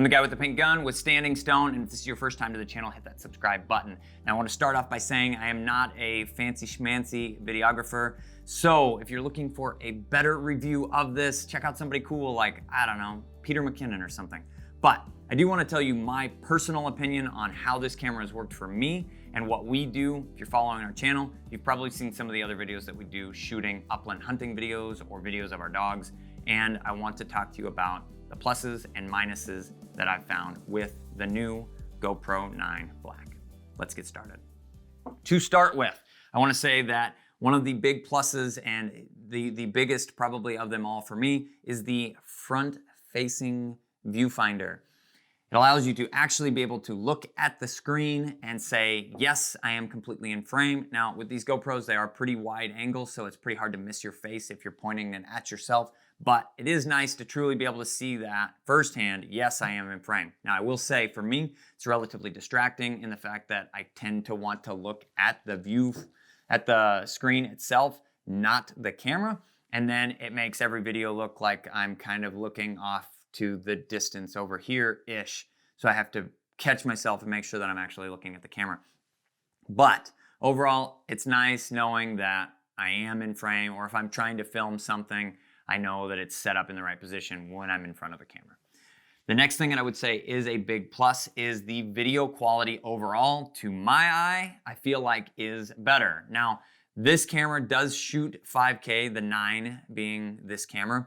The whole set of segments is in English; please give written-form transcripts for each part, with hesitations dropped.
I'm the guy with the pink gun with Standing Stone, and if this is your first time to the channel, hit that subscribe button. Now I want to start off by saying I am not a fancy schmancy videographer, so if you're looking for a better review of this, check out somebody cool like, I don't know, Peter McKinnon or something. But I do want to tell you my personal opinion on how this camera has worked for me and what we do. If you're following our channel, you've probably seen some of the other videos that we do shooting upland hunting videos or videos of our dogs, and I want to talk to you about the pluses and minuses that I've found with the new GoPro 9 Black. Let's get started. To start with, I want to say that one of the big pluses and the biggest probably of them all for me is the front-facing viewfinder. It allows you to actually be able to look at the screen and say, yes, I am completely in frame. Now, with these GoPros, they are pretty wide angles, so it's pretty hard to miss your face if you're pointing it at yourself. But it is nice to truly be able to see that firsthand, yes, I am in frame. Now, I will say, for me, it's relatively distracting in the fact that I tend to want to look at the view, at the screen itself, not the camera. And then it makes every video look like I'm kind of looking off to the distance over here-ish. So I have to catch myself and make sure that I'm actually looking at the camera. But overall, it's nice knowing that I am in frame, or if I'm trying to film something, I know that it's set up in the right position when I'm in front of the camera. The next thing that I would say is a big plus is the video quality overall, to my eye, I feel like is better. Now, this camera does shoot 5K, the 9 being this camera,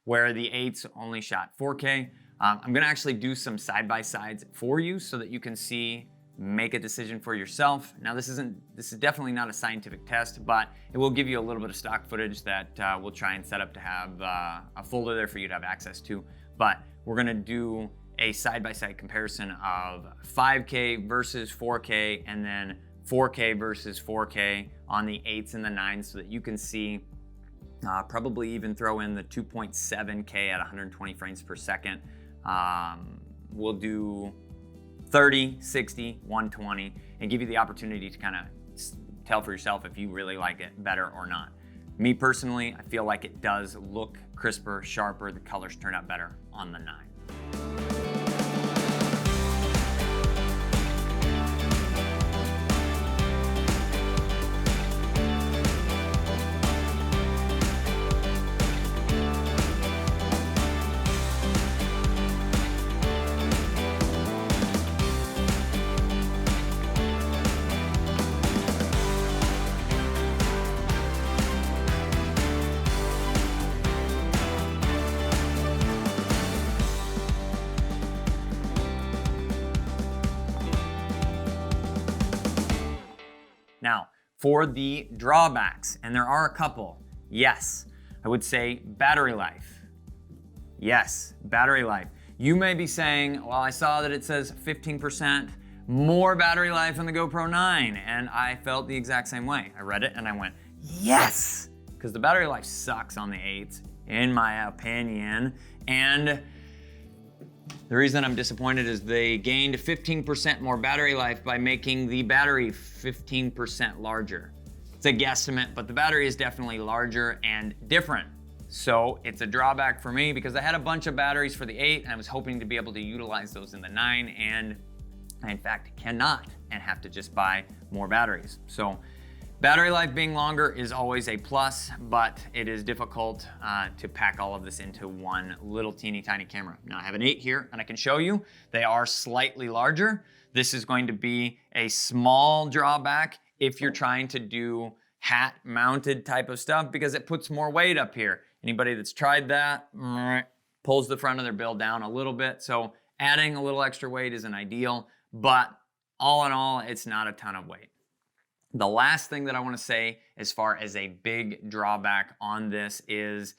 where the 8's only shot 4K. I'm gonna actually do some side-by-sides for you so that you can see, make a decision for yourself. Now this is definitely not a scientific test, but it will give you a little bit of stock footage that we'll try and set up to have a folder there for you to have access to. But we're gonna do a side-by-side comparison of 5K versus 4K, and then 4K versus 4K on the 8's and the 9's so that you can see, probably even throw in the 2.7K at 120 frames per second. We'll do 30, 60, 120, and give you the opportunity to kind of tell for yourself if you really like it better or not. Me personally, I feel like it does look crisper, sharper, the colors turn out better on the 9. Now, for the drawbacks, and there are a couple, yes, I would say battery life. Yes, battery life. You may be saying, well, I saw that it says 15% more battery life on the GoPro 9, and I felt the exact same way. I read it and I went, yes, because the battery life sucks on the 8s, in my opinion, and the reason I'm disappointed is they gained 15% more battery life by making the battery 15% larger. It's a guesstimate, but the battery is definitely larger and different. So it's a drawback for me because I had a bunch of batteries for the 8 and I was hoping to be able to utilize those in the 9, and I in fact cannot and have to just buy more batteries. So battery life being longer is always a plus, but it is difficult to pack all of this into one little teeny tiny camera. Now I have an 8 here and I can show you, they are slightly larger. This is going to be a small drawback if you're trying to do hat mounted type of stuff because it puts more weight up here. Anybody that's tried that pulls the front of their bill down a little bit. So adding a little extra weight isn't ideal, but all in all, it's not a ton of weight. The last thing that I want to say as far as a big drawback on this is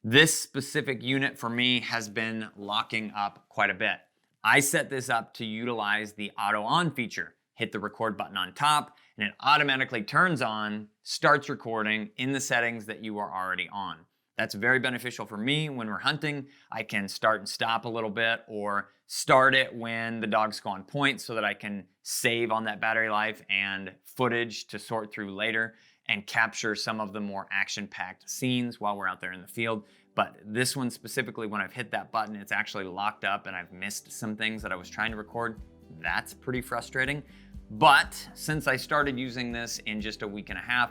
this specific unit for me has been locking up quite a bit. I set this up to utilize the auto on feature. Hit the record button on top and it automatically turns on, starts recording in the settings that you are already on. That's very beneficial for me when we're hunting. I can start and stop a little bit or start it when the dogs go on point so that I can save on that battery life and footage to sort through later. and capture some of the more action-packed scenes while we're out there in the field. But this one specifically, when I've hit that button, it's actually locked up and I've missed some things that I was trying to record. That's pretty frustrating. But since I started using this in just a week and a half,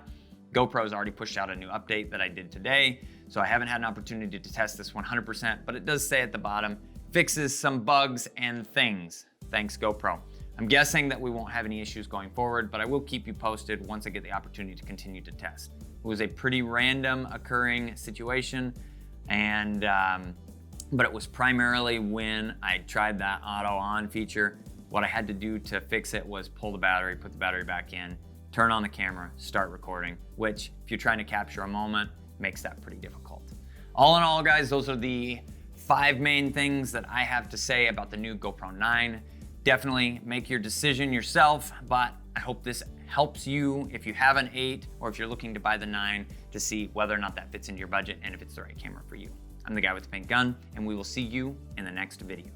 GoPro's already pushed out a new update that I did today. So I haven't had an opportunity to test this 100%, but it does say at the bottom, fixes some bugs and things. Thanks, GoPro. I'm guessing that we won't have any issues going forward, but I will keep you posted once I get the opportunity to continue to test. It was a pretty random occurring situation, and but it was primarily when I tried that auto on feature. What I had to do to fix it was pull the battery, put the battery back in, turn on the camera, start recording, which if you're trying to capture a moment, makes that pretty difficult. All in all, guys, those are the 5 main things that I have to say about the new GoPro 9. Definitely make your decision yourself, but I hope this helps you if you have an 8 or if you're looking to buy the 9 to see whether or not that fits into your budget and if it's the right camera for you. I'm the guy with the pink gun, and we will see you in the next video.